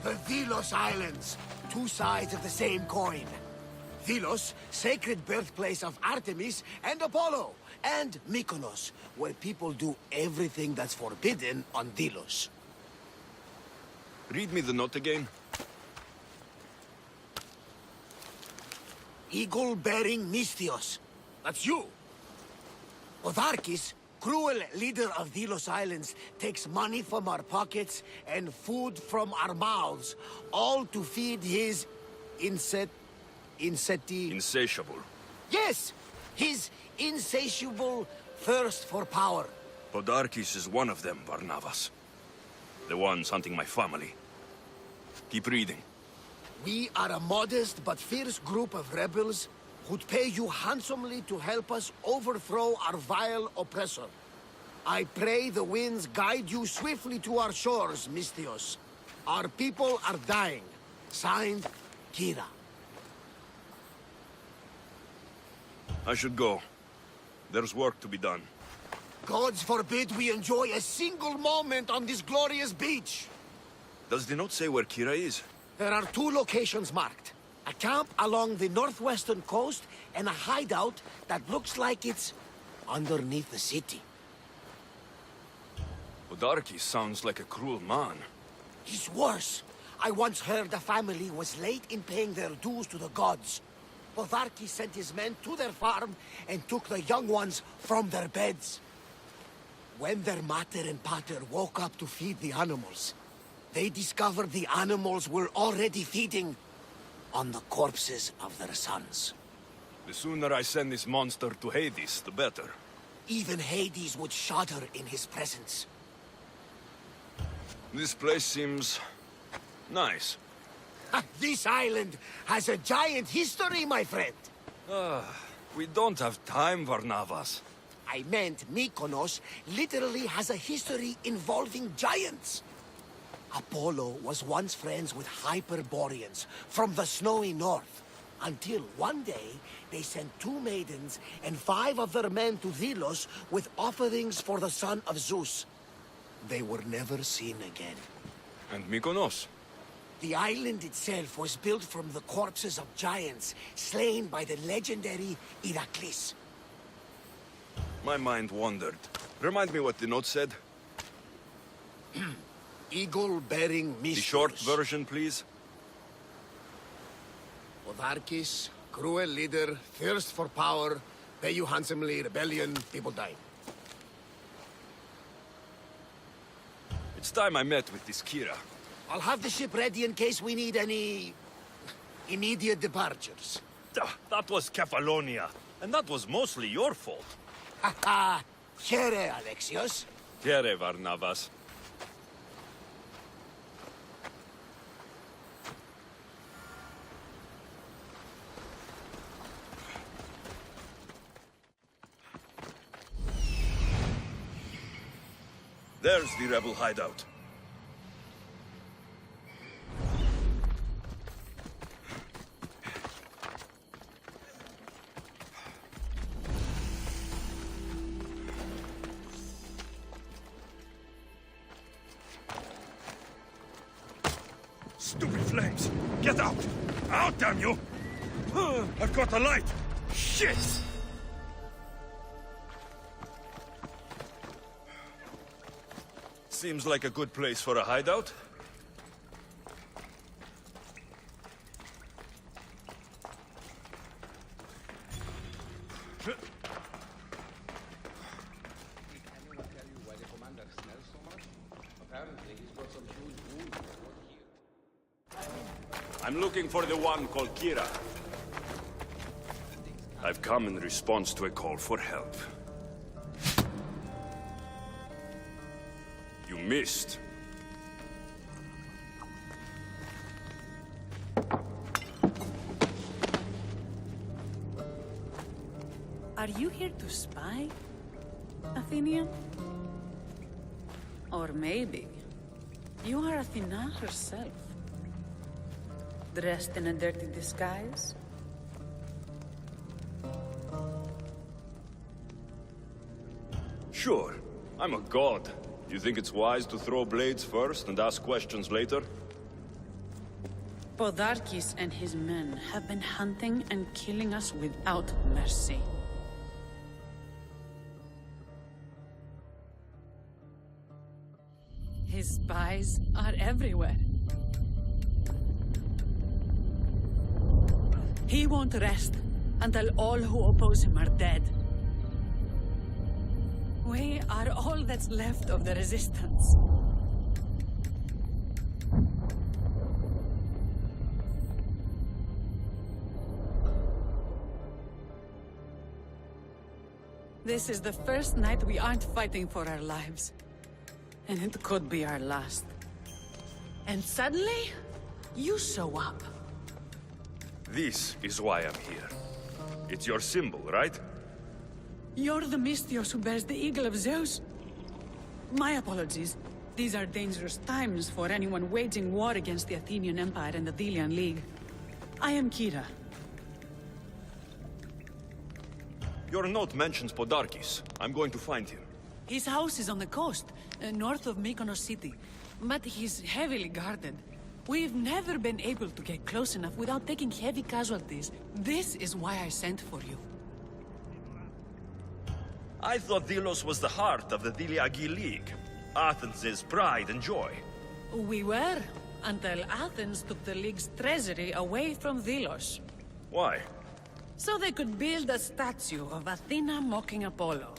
The Delos Islands. Two sides of the same coin. Delos, sacred birthplace of Artemis and Apollo. And Mykonos, where people do everything that's forbidden on Delos. Read me the note again. Eagle-bearing Mystios. That's you. Otharkis, cruel leader of Delos Islands, takes money from our pockets and food from our mouths, all to feed his Insatiable. Yes! His insatiable thirst for power. Podarkis is one of them, Barnabas. The ones hunting my family. Keep reading. We are a modest but fierce group of rebels who'd pay you handsomely to help us overthrow our vile oppressor. I pray the winds guide you swiftly to our shores, Mystios. Our people are dying. Signed, Kira. I should go. There's work to be done. Gods forbid we enjoy a single moment on this glorious beach. Does the note say where Kira is? There are two locations marked. A camp along the northwestern coast and a hideout that looks like it's underneath the city. Podarkis sounds like a cruel man. He's worse. I once heard the family was late in paying their dues to the gods. Podarkis sent his men to their farm and took the young ones from their beds. When their mater and pater woke up to feed the animals, they discovered the animals were already feeding on the corpses of their sons. The sooner I send this monster to Hades, the better. Even Hades would shudder in his presence. This place seems nice. This island has a giant history, my friend. We don't have time, Varnavas. I meant Mykonos literally has a history involving giants. Apollo was once friends with Hyperboreans from the snowy north, until one day they sent 2 maidens and 5 of their men to Delos with offerings for the son of Zeus. They were never seen again. And Mykonos? The island itself was built from the corpses of giants slain by the legendary Iraklis. My mind wandered. Remind me what the note said. Eagle-bearing Mystios. The short version, please. Otharkis, cruel leader, thirst for power, pay you handsomely, rebellion, people die. It's time I met with this Kira. I'll have the ship ready in case we need any immediate departures. That was Kefalonia, and that was mostly your fault. Ha ha! Here, Alexios. Here, Varnavas. There's the rebel hideout. Stupid flames! Get out! Out, damn you! I've got a light! Shit! Seems like a good place for a hideout. I'm looking for the one called Kira. I've come in response to a call for help. You missed. Are you here to spy, Athenian? Or maybe you are Athena herself, dressed in a dirty disguise? Sure, I'm a god. You think it's wise to throw blades first and ask questions later? Podarkis and his men have been hunting and killing us without mercy. His spies are everywhere. He won't rest until all who oppose him are dead. We are all that's left of the resistance. This is the first night we aren't fighting for our lives. And it could be our last. And suddenly, you show up. This is why I'm here. It's your symbol, right? You're the Mystios who bears the eagle of Zeus? My apologies. These are dangerous times for anyone waging war against the Athenian Empire and the Delian League. I am Kira. Your note mentions Podarkis. I'm going to find him. His house is on the coast, north of Mykonos city. But he's heavily guarded. We've never been able to get close enough without taking heavy casualties. This is why I sent for you. I thought Delos was the heart of the Deliagi League. Athens' pride and joy. We were, until Athens took the League's treasury away from Delos. Why? So they could build a statue of Athena mocking Apollo.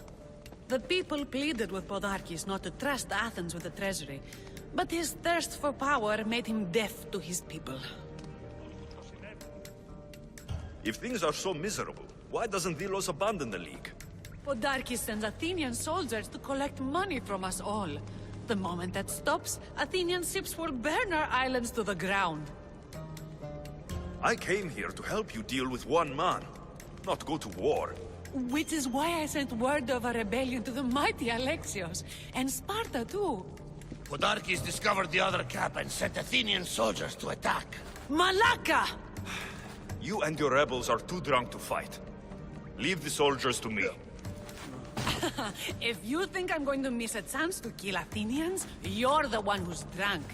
The people pleaded with Podarkis not to trust Athens with the treasury, but his thirst for power made him deaf to his people. If things are so miserable, why doesn't Delos abandon the League? Podarkis sends Athenian soldiers to collect money from us all. The moment that stops, Athenian ships will burn our islands to the ground. I came here to help you deal with one man, not go to war. Which is why I sent word of a rebellion to the mighty Alexios, and Sparta too. Podarkis discovered the other camp and sent Athenian soldiers to attack. Malaka! You and your rebels are too drunk to fight. Leave the soldiers to me. If you think I'm going to miss a chance to kill Athenians, you're the one who's drunk.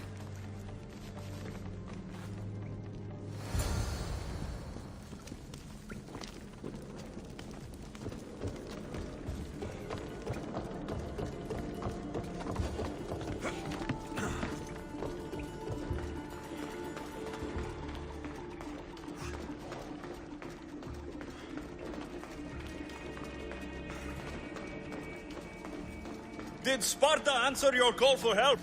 Did Sparta answer your call for help?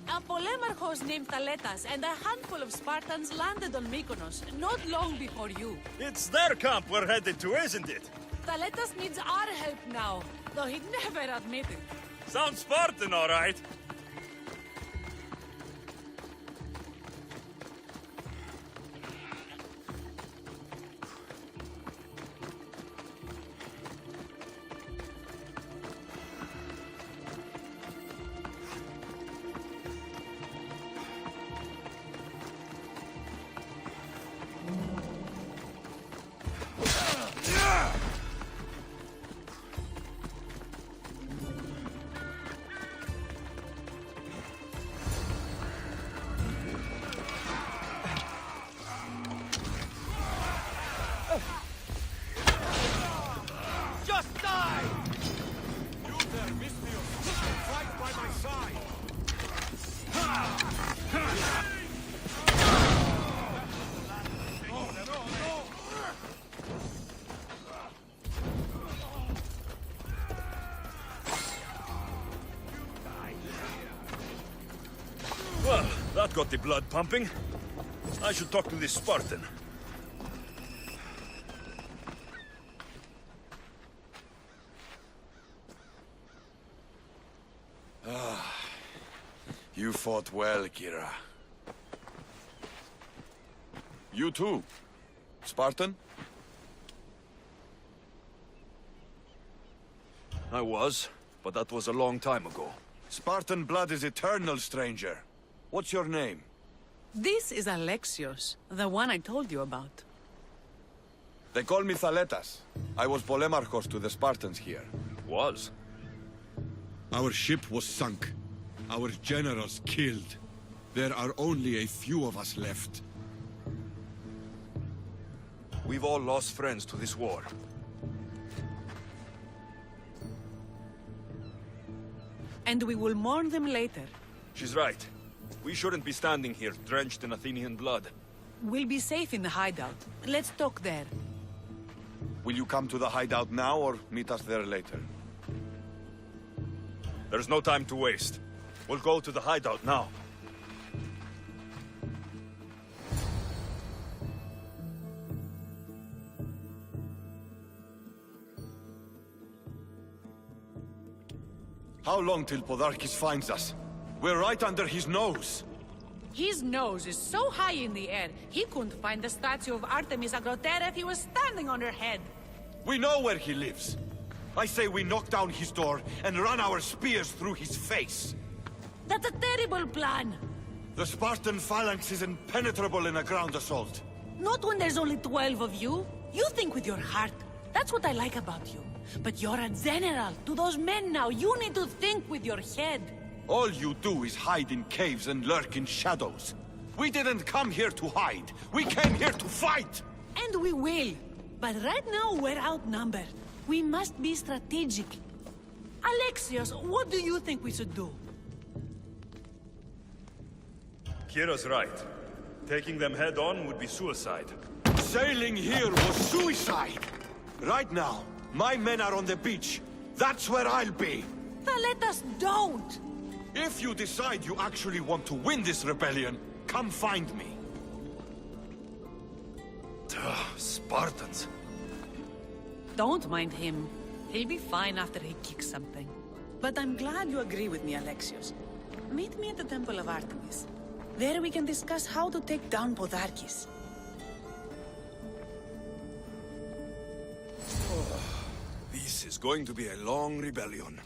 A polemarchos named Thaletas and a handful of Spartans landed on Mykonos, not long before you. It's their camp we're headed to, isn't it? Thaletas needs our help now, though he'd never admit it. Sounds Spartan, all right. Just die! You there, Mystios! Fight by my side! Well, that got the blood pumping. I should talk to this Spartan. You fought well, Kira. You too. Spartan? I was, but that was a long time ago. Spartan blood is eternal, stranger. What's your name? This is Alexios, the one I told you about. They call me Thaletas. I was polemarchos to the Spartans here. Was? Our ship was sunk. Our generals killed. There are only a few of us left. We've all lost friends to this war. And we will mourn them later. She's right. We shouldn't be standing here, drenched in Athenian blood. We'll be safe in the hideout. Let's talk there. Will you come to the hideout now or meet us there later? There's no time to waste. We'll go to the hideout now. How long till Podarkis finds us? We're right under his nose. His nose is so high in the air, he couldn't find the statue of Artemis Agrotera if he was standing on her head. We know where he lives. I say we knock down his door and run our spears through his face. That's a terrible plan. The Spartan phalanx is impenetrable in a ground assault. Not when there's only 12 of you. You think with your heart. That's what I like about you. But you're a general. To those men now, you need to think with your head. All you do is hide in caves and lurk in shadows. We didn't come here to hide. We came here to fight! And we will. But right now, we're outnumbered. We must be strategic. Alexios, what do you think we should do? Kira's right. Taking them head on would be suicide. Sailing here was suicide! Right now, my men are on the beach. That's where I'll be. Let us don't! If you decide you actually want to win this rebellion, come find me. Spartans. Don't mind him. He'll be fine after he kicks something. But I'm glad you agree with me, Alexios. Meet me at the Temple of Artemis. There we can discuss how to take down Podarkis. This is going to be a long rebellion.